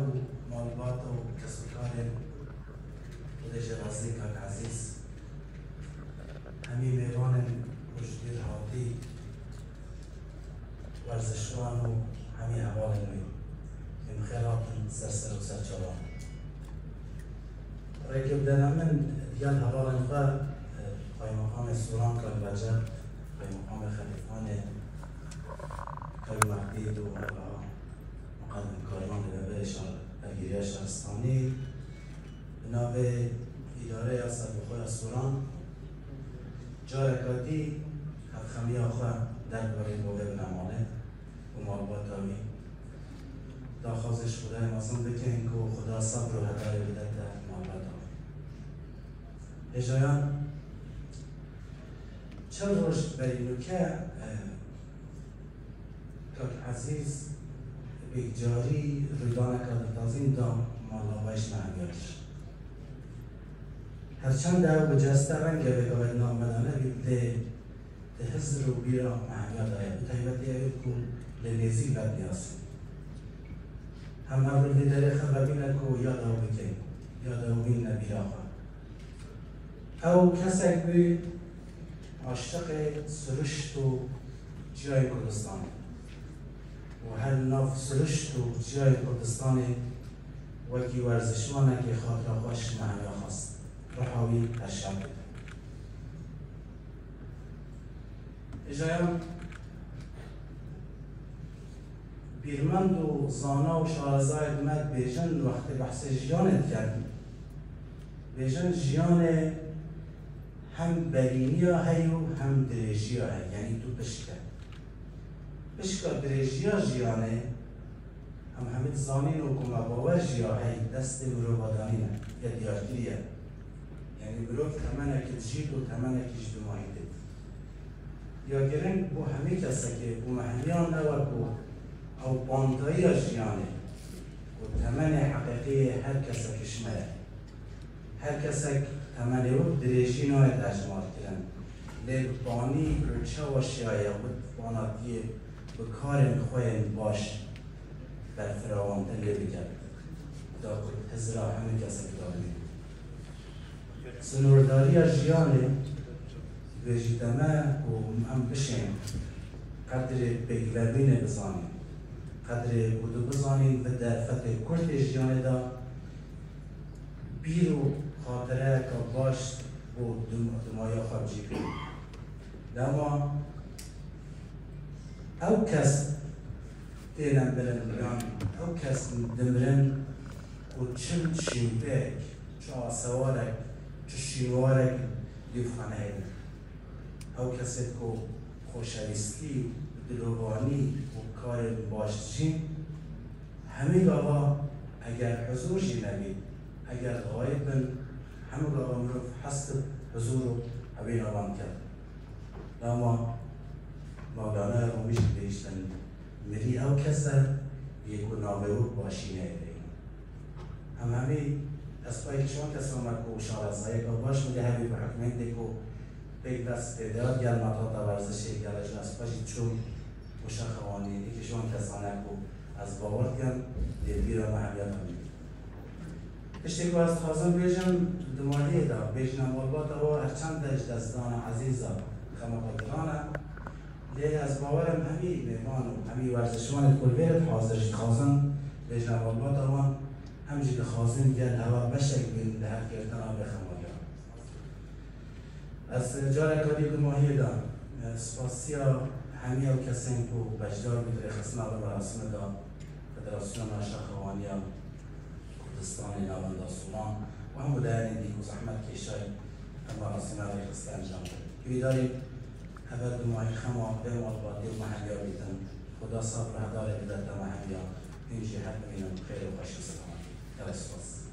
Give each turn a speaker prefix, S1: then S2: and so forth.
S1: و مالبات و کسب و کار خودش رازی کاک عزیز همی میوان وجودی هاتی ورزشوان و همی حوال نوی که مخیرات سرسر و سرچوان رای که بدنا من دیگر حوال نخواه قای مقام سوران کاک بجر قای مقام خلیفان کاک محدید و مقدم کاریان لبه درگیری شهرستانی به نام اداره اصل بخواه سوران جارکاتی خمی آخواه در باره بوده بنمانه و مالبات آمی تا خوازش خدای مازم بکن که خدا صبر و هدای بده در مالبات آمی هجایان چند روش برینو که کاک عزیز بگجاری رویدانه که تازین دا مالابایش مهمیارش هرچند در بجسته رنگ بگوید نام بدانه بیده ده حضر و بیرا مهمیار داید بتایبتی اوید کن لنیزی بد نیاسیم هم اول لیدره خبر بینه که یاد او بکن یاد او بین نبیرا خواه او کسی بی عاشق سرشت و جای کردستان و هر ناف سرشت و جای کردستان وکی ورزشوانه که خاطر خوش مهمیار خواست رحاوی اشعب بده اجایان بیرمند و زانا و شارزای دمت بیجن وقت بحث جیانت کرد بیجن جیان هم برینی ها هی و هم دریجی ها هی یعنی تو بشکر دریجی ها جیانه هم همه زانین و کماباور جیا هی دست مرو بادانینه یا دیارتیریه یعنی برو که تمنه که جید و تمنه که اجتماعی دید یا گرنگ بو همه کسا که بو محلیان نور بو او باندایی جیانه و تمنه حقیقی هر کسا کشمه هر کسا تمنه و دریجی نوید اجمال کرن لیل بانی رچه و شیعه بود باناتیه بکارن خوین باش بر فراوان تلی بگرد دا کد حضرا همه کسا کدامنی سنورداری جیانه ویجیدمه و هم بشین قدر بگوبینه بزانیم قدر بودو بزانیم و در فتح کرد جیانه دا بیر و خاطره که باش و دمایا خواب جی کنیم دما او کس تینم بلن او کس دمرن و چند شیمپک چه سوارک چه شیوارک دیفخانه هیدن او کسی که خوشویستی دلوانی و کار باش جین همه گاوا اگر حضور جی نبید اگر غایب بن همه گاوا مروف حسب حضور و اوین آوان کرد اما مولانا رومیش بیشتن مری او کسی یکو نابهو باشینه ایدن همه اسپای شما کسا مکو شارزایی که باش میگه همی به حکمین دیکو بیگ دست پیداد گل مطاطا ورزشی گلش اسپاشی چون بوشا خوانی ایکی شما کسا نکو از باورد گن بیرا محمیات همید اشتی که از خازم بیجن دمالیه دا بیجن مالبات و هرچند دش دستان عزیزا خمقادرانه لیه از باورم همی میوان و همی ورزشوانت کل بیرد حاضرش خازم بیجن مالبات اوان همجی خازن گل هوا بشک بین ده هر کردن آبه خمالیان از جارکاری دماهی دا سپاسیا همی او کسین کو بجدار بیدره خسنا به مراسم دا فدراسیون شاخوانیا کردستان نواندا سوران و هم بودایانی دیگو زحمت کشای مراسم را خسته انجام کرد که بیداری اول دماهی خما به مالباتی و محلیا بیدن خدا صبر هدار بیدن دا محلیا اینجی حق بینم خیر و خوش سلامت. Gracias.